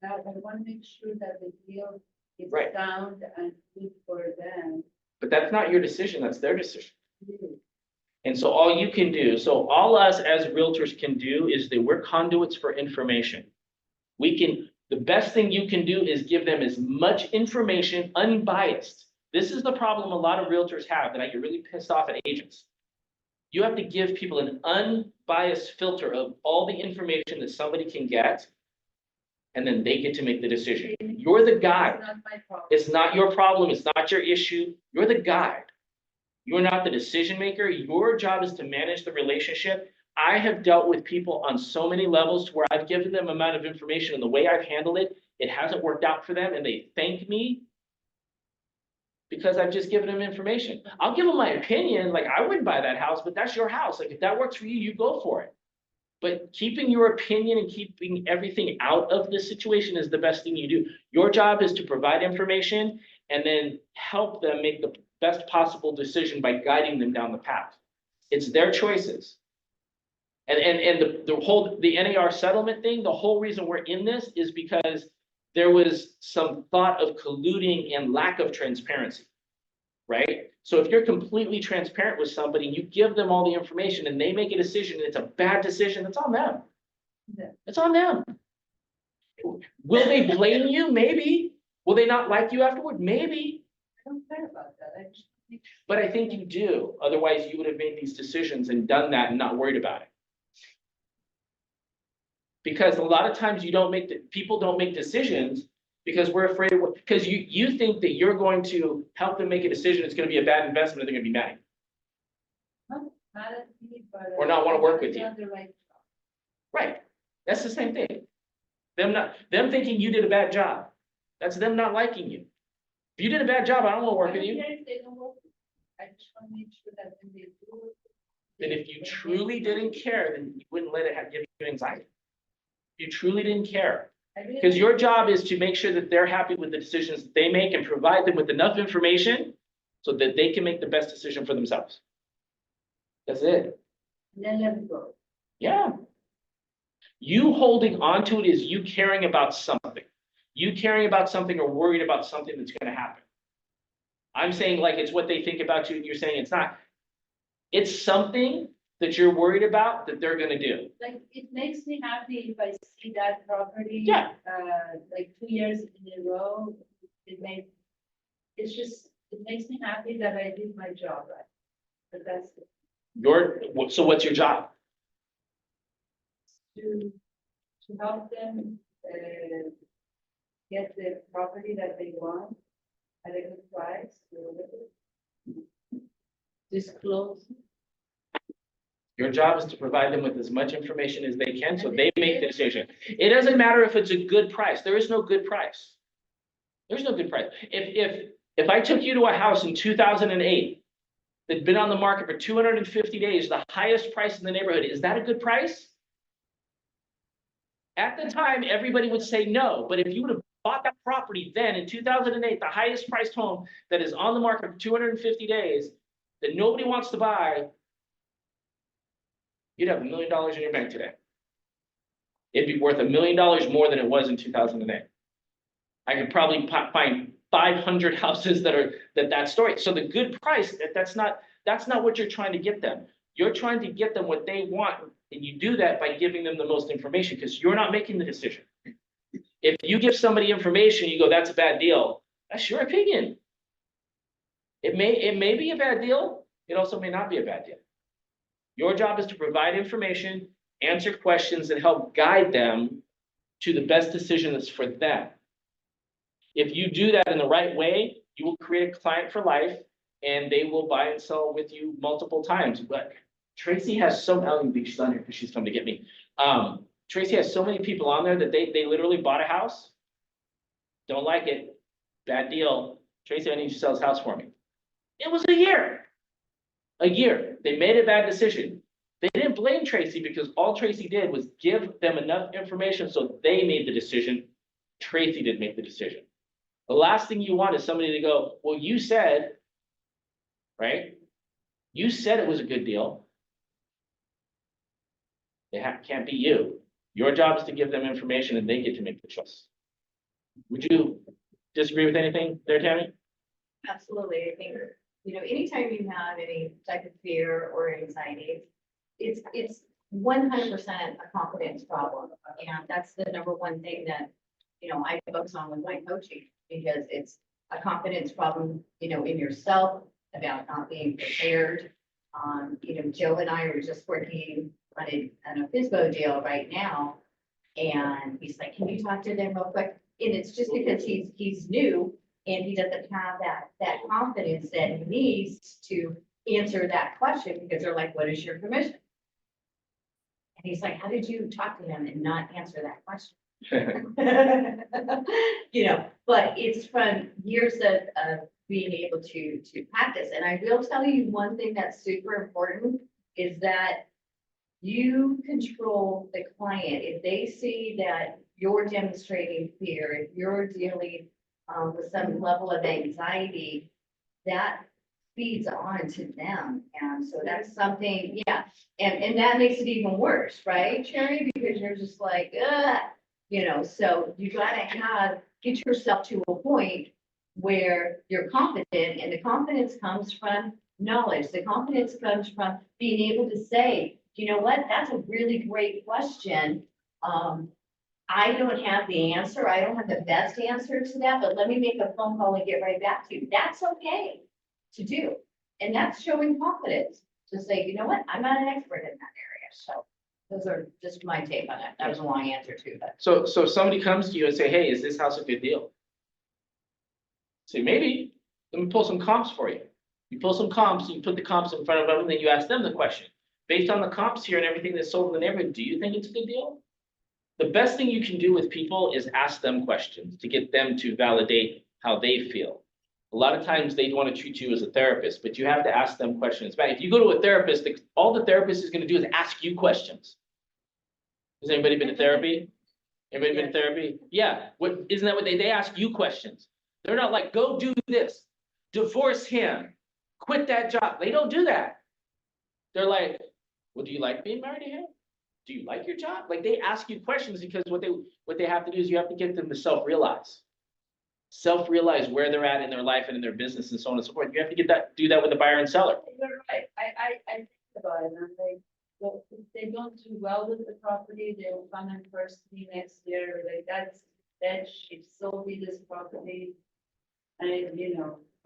I want to make sure that the deal is Right. sound and good for them. But that's not your decision, that's their decision. And so all you can do, so all us as realtors can do is that we're conduits for information. The best thing you can do is give them as much information, unbiased. This is the problem a lot of realtors have, that I get really pissed off at agents. You have to give people an unbiased filter of all the information that somebody can get, and then they get to make the decision. You're the guide. It's not my problem. It's not your problem, it's not your issue. You're the guide. You're not the decision maker. Your job is to manage the relationship. I have dealt with people on so many levels to where I've given them amount of information, and the way I've handled it, it hasn't worked out for them, and they thank me because I've just given them information. I'll give them my opinion, like I wouldn't buy that house, but that's your house. Like if that works for you, you go for it. But keeping your opinion and keeping everything out of this situation is the best thing you do. Your job is to provide information and then help them make the best possible decision by guiding them down the path. It's their choices. And the NAR settlement thing, the whole reason we're in this is because there was some thought of colluding and lack of transparency, right? So if you're completely transparent with somebody, you give them all the information and they make a decision and it's a bad decision, it's on them. Yeah. It's on them. Will they blame you? Maybe. Will they not like you afterward? Maybe. I don't care about that. I just think But I think you do. Otherwise, you would have made these decisions and done that and not worried about it. Because a lot of times people don't make decisions because we're afraid of because you think that you're going to help them make a decision, it's going to be a bad investment, and they're going to be mad. not mad at me, but. Or not wanna work with I've you. done the right job. Right. That's the same thing. Them thinking you did a bad job. That's them not liking you. If you did a bad job, I don't want to work I with don't you. care if they don't work with me. I just want to make sure that when they do. work with me, Then if you they truly make didn't money. care, then you wouldn't let it give you anxiety. You truly didn't care. I really Because your job is to make sure that they're happy with the decisions that they make and provide them with enough information so that they can make the best decision for themselves. That's it. And then let it go. Yeah. You holding on to it is you caring about something. You caring about something or worried about something that's going to happen. I'm saying like it's what they think about you, and you're saying it's not. It's something that you're worried about that they're going to do. Like, it makes me happy if I see that property. Yeah. Like 2 years in a row, it makes me happy that I did my job right. But that's it. So what's your job? To help them, get the property that they want at a good price. Disclose. Your job is to provide them with as much information as they can so they make the decision. It doesn't matter if it's a good price. There is no good price. There's no good price. If I took you to a house in 2008 that'd been on the market for 250 days, the highest price in the neighborhood, is that a good price? At the time, everybody would say no, but if you would have bought that property then in 2008, the highest priced home that is on the market for 250 days that nobody wants to buy, you'd have $1 million in your bank today. It'd be worth $1 million more than it was in 2008. I could probably find 500 houses that are that story. So the good price, that's not what you're trying to get them. You're trying to get them what they want, and you do that by giving them the most information because you're not making the decision. If you give somebody information, you go, that's a bad deal. That's your opinion. It may be a bad deal. It also may not be a bad deal. Your job is to provide information, answer questions, and help guide them to the best decision that's for them. If you do that in the right way, you will create a client for life, and they will buy and sell with you multiple times. But Tracy has she's on here because she's come to get me. Tracy has so many people on there that they literally bought a house, don't like it, bad deal. Tracy, I need you to sell this house for me. It was a year. They made a bad decision. They didn't blame Tracy because all Tracy did was give them enough information so they made the decision. Tracy didn't make the decision. The last thing you want is somebody to go, well, you said, right? You said it was a good deal. Can't be you. Your job is to give them information and they get to make the choice. Would you disagree with anything there, Tammy? Absolutely. I think, anytime you have any type of fear or anxiety, it's 100% a confidence problem. And that's the number one thing that, I focus on with my coaching, because it's a confidence problem, in yourself, about not being prepared. Joe and I are just working on a FISBO deal right now. And he's like, can you talk to them real quick? And it's just because he's new and he doesn't have that confidence that he needs to answer that question, because they're like, what is your commission? And he's like, how did you talk to him and not answer that question? But it's from years of being able to practice. And I will tell you one thing that's super important is that you control the client. If they see that you're demonstrating fear, if you're dealing with some level of anxiety, that feeds on to them. And so that's something, yeah. And that makes it even worse, right, Cherry? Because you're just like, ugh, so you gotta get yourself to a point where you're confident, and the confidence comes from knowledge. The confidence comes from being able to say, you know what, that's a really great question. I don't have the answer. I don't have the best answer to that, but let me make a phone call and get right back to you. That's okay to do. And that's showing confidence to say, you know what, I'm not an expert in that area. So those are just my take on it. That was a long answer too, but. So if somebody comes to you and say, hey, is this house a good deal? Say, maybe, let me pull some comps for you. You pull some comps, you put the comps in front of them, and then you ask them the question. Based on the comps here and everything that's sold in the neighborhood, do you think it's a good deal? The best thing you can do with people is ask them questions to get them to validate how they feel. A lot of times they want to treat you as a therapist, but you have to ask them questions back. If you go to a therapist, all the therapist is going to do is ask you questions. Has anybody been to therapy? Anybody been to therapy? Yeah. Isn't that what they ask you questions? They're not like, go do this, divorce him, quit that job. They don't do that. They're like, well, do you like being married to him? Do you like your job? Like, they ask you questions because what they have to do is you have to get them to self-realize where they're at in their life and in their business and so on and so forth. You have to do that with the buyer and seller. You're right. I think about it, and I'm like, well, if they don't do well with the property, they will come in first me next year, like, that she sold me this property. And,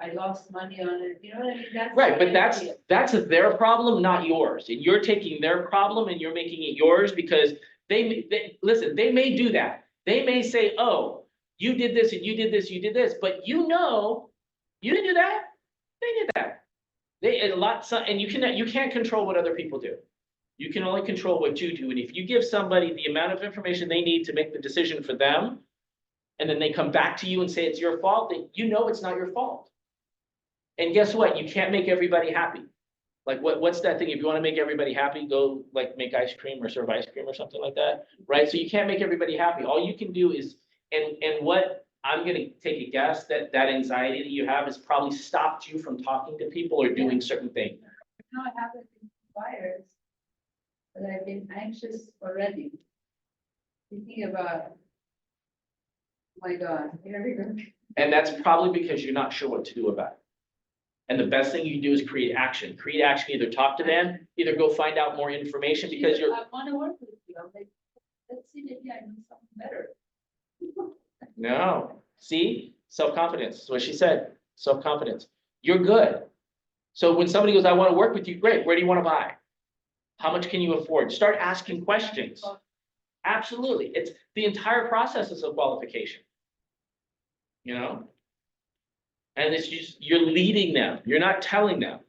I lost money on it, you know what I mean? That's Right, but the idea. that's their problem, not yours. And you're taking their problem and you're making it yours because listen, they may do that. They may say, oh, you did this and you did this, you did this, but you didn't do that. They did that. And you can't control what other people do. You can only control what you do. And if you give somebody the amount of information they need to make the decision for them, and then they come back to you and say it's your fault, then it's not your fault. And guess what? You can't make everybody happy. Like what's that thing? If you want to make everybody happy, go like make ice cream or serve ice cream or something like that, right? So you can't make everybody happy. All you can do is, and what I'm going to take a guess that anxiety that you have has probably stopped you from talking to people or doing certain things. No, I haven't been buyers, but I've been anxious already. Thinking about, oh my God, here we go. And that's probably because you're not sure what to do about it. And the best thing you can do is create action. Create action, either talk to them, either go find out more information because I want to work with you. I'm like, let's see, maybe I know something better. No, see, self-confidence, that's what she said, self-confidence. You're good. So when somebody goes, I want to work with you, great, where do you want to buy? How much can you afford? Start asking questions. Absolutely, it's the entire process is a qualification. And it's just, you're leading them, you're not telling them.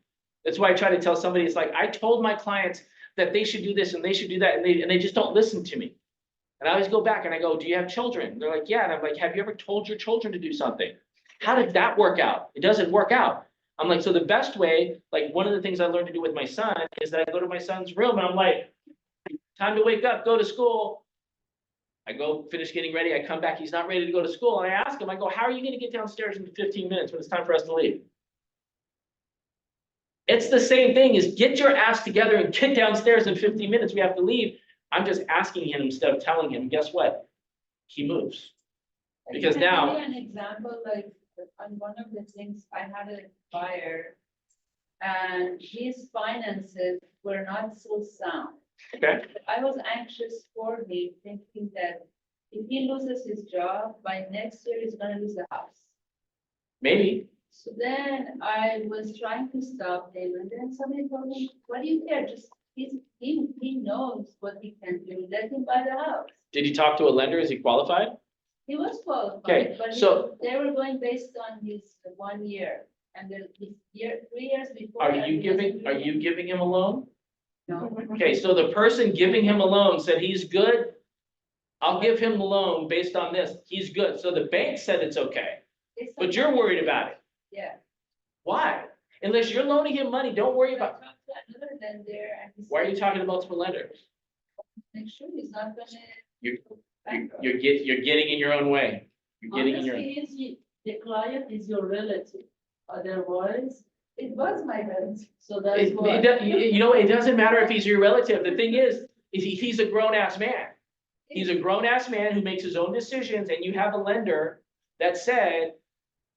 That's why I try to tell somebody, it's like, I told my clients that they should do this and they should do that, and they just don't listen to me. And I always go back and I go, do you have children? They're like, yeah. And I'm like, have you ever told your children to do something? How did that work out? It doesn't work out. I'm like, so the best way, like one of the things I learned to do with my son is that I go to my son's room and I'm like, time to wake up, go to school. I go finish getting ready, I come back, he's not ready to go to school, and I ask him, I go, how are you gonna get downstairs in 15 minutes when it's time for us to leave? It's the same thing, is get your ass together and get downstairs in 15 minutes, we have to leave. I'm just asking him instead of telling him, guess what? He moves. Because Can I now- give you an example, like, on one of the things, I had a buyer, and his finances were not so sound. Okay, I was anxious for him, thinking that if he loses his job, by next year, he's gonna lose the house. maybe, So then I was trying to stop him, and then somebody told me, what do you care, just, he knows what he can do, let him buy the house. did you talk to a lender, is he qualified? He was Okay, qualified, but so- they were going based on his 1 year, and then his year, 3 years before. Are that, you he wasn't giving doing him a loan? it. No. Okay, so the person giving him a loan said he's good. I'll give him the loan based on this, he's good, so the bank said it's okay, It's but okay. you're worried about it, Yeah. why? Unless you're loaning him money, don't worry I about, talked to another lender, and he why are you said, talking to multiple lenders? make sure he's not gonna. You- bankrupt. You're getting in your own way, you're getting in your. Honestly, the client is your relative, otherwise, It was my relative. so that's why. You know, it doesn't matter if he's your relative, the thing is he's a grown-ass man. He's a grown-ass man who makes his own decisions, and you have a lender that said,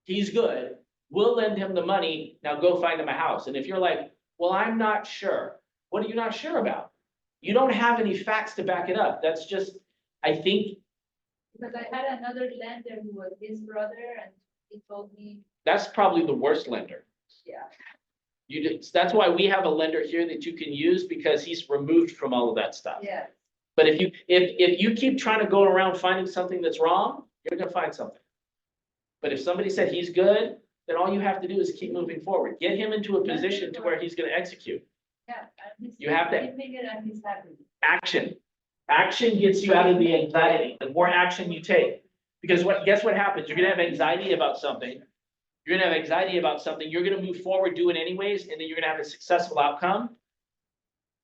he's good, we'll lend him the money, now go find him a house. And if you're like, well, I'm not sure, what are you not sure about? You don't have any facts to back it up, that's just, I think, Because I had another lender who was his brother, and he told me, that's probably the worst lender. yeah, That's why we have a lender here that you can use, because he's removed from all of that stuff. yeah. But if you keep trying to go around finding something that's wrong, you're gonna find something. But if somebody said he's good, then all you have to do is keep moving forward. Get him into a position to where he's gonna execute. Yeah. and he's You have to- keeping it, and he's happy. Action. Action gets you out of the anxiety. The more action you take. Because guess what happens? You're gonna have anxiety about something. You're gonna have anxiety about something. You're gonna move forward, do it anyways, and then you're gonna have a successful outcome.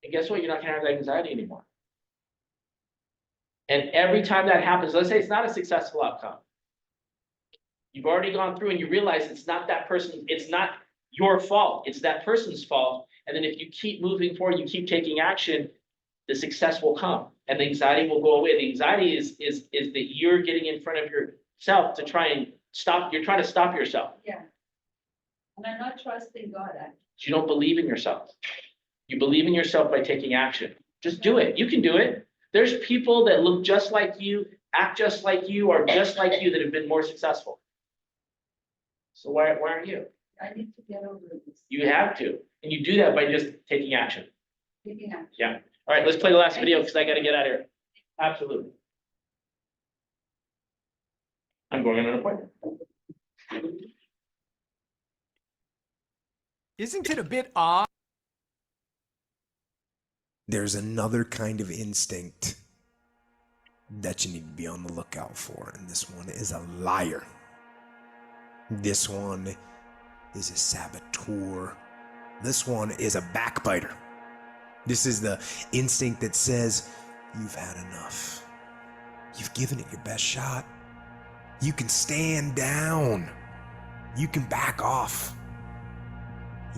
And guess what? You're not gonna have that anxiety anymore. And every time that happens, let's say it's not a successful outcome. You've already gone through and you realize it's not that person, it's not your fault, it's that person's fault. And then if you keep moving forward, you keep taking action, the success will come and the anxiety will go away. The anxiety is that you're getting in front of yourself to try and stop, you're trying to stop yourself. Yeah. And I'm not trusting God, actually. You don't believe in yourself. You believe in yourself by taking action. Just do it. You can do it. There's people that look just like you, act just like you, are just like you that have been more successful. So why aren't you? I need to get over this. You have to. And you do that by just taking action. Taking action. Yeah. All right, let's play the last video because I got to get out of here. Absolutely. I'm going on an appointment. Isn't it a bit odd? There's another kind of instinct that you need to be on the lookout for, and this one is a liar. This one is a saboteur. This one is a backbiter. This is the instinct that says, you've had enough. You've given it your best shot. You can stand down. You can back off.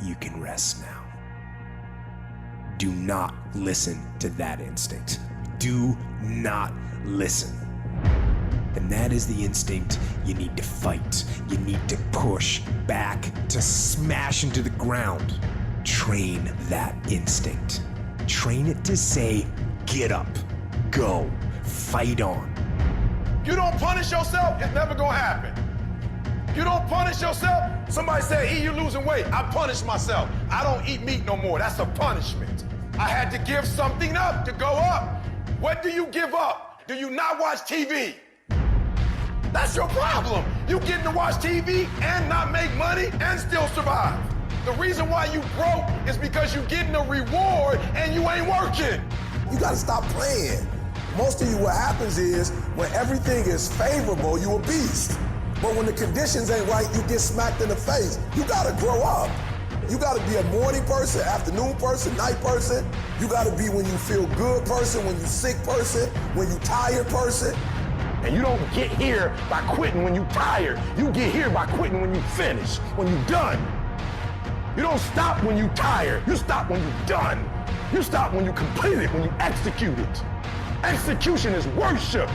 You can rest now. Do not listen to that instinct. Do not listen. And that is the instinct you need to fight. You need to push back, to smash into the ground. Train that instinct. Train it to say, get up, go, fight on. You don't punish yourself, it's never gonna happen. You don't punish yourself, somebody said, E, you losing weight. I punish myself. I don't eat meat no more, that's a punishment. I had to give something up to go up. What do you give up? Do you not watch TV? That's your problem. You getting to watch TV and not make money and still survive. The reason why you broke is because you getting a reward and you ain't working. You gotta stop playing. Most of you, what happens is, when everything is favorable, you a beast. But when the conditions ain't right, you get smacked in the face. You gotta grow up. You got to be a morning person, afternoon person, night person. You got to be when you feel good person, when you sick person, when you tired person. And you don't get here by quitting when you tired. You get here by quitting when you finish, when you done. You don't stop when you tired. You stop when you done. You stop when you complete it, when you execute it. Execution is worship.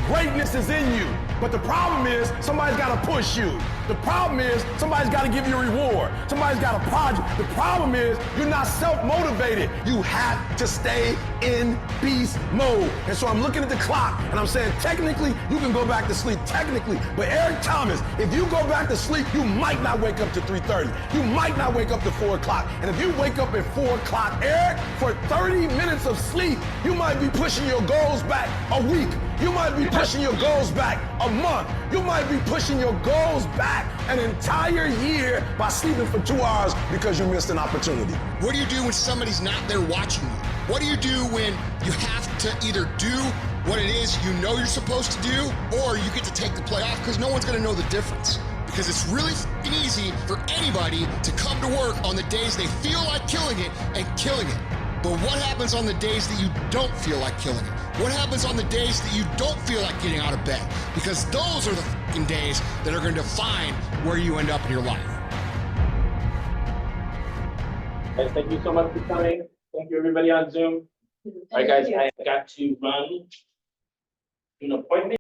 Greatness is in you. But the problem is somebody's got to push you. The problem is somebody's got to give you a reward. Somebody's got a project. The problem is you're not self-motivated. You have to stay in beast mode. And so I'm looking at the clock and I'm saying, technically, you can go back to sleep, technically. But Eric Thomas, if you go back to sleep, you might not wake up to 3:30. You might not wake up to 4 o'clock. And if you wake up at 4 o'clock, Eric, for 30 minutes of sleep, you might be pushing your goals back a week. You might be pushing your goals back a month. You might be pushing your goals back an entire year by sleeping for 2 hours because you missed an opportunity. What do you do when somebody's not there watching you? What do you do when you have to either do what it is you know you're supposed to do, or you get to take the play off because no one's going to know the difference? Because it's really easy for anybody to come to work on the days they feel like killing it and killing it. But what happens on the days that you don't feel like killing it? What happens on the days that you don't feel like getting out of bed? Because those are the days that are going to define where you end up in your life. Guys, thank you so much for coming. Thank you, everybody on Zoom. All right, guys, I got to run to an appointment.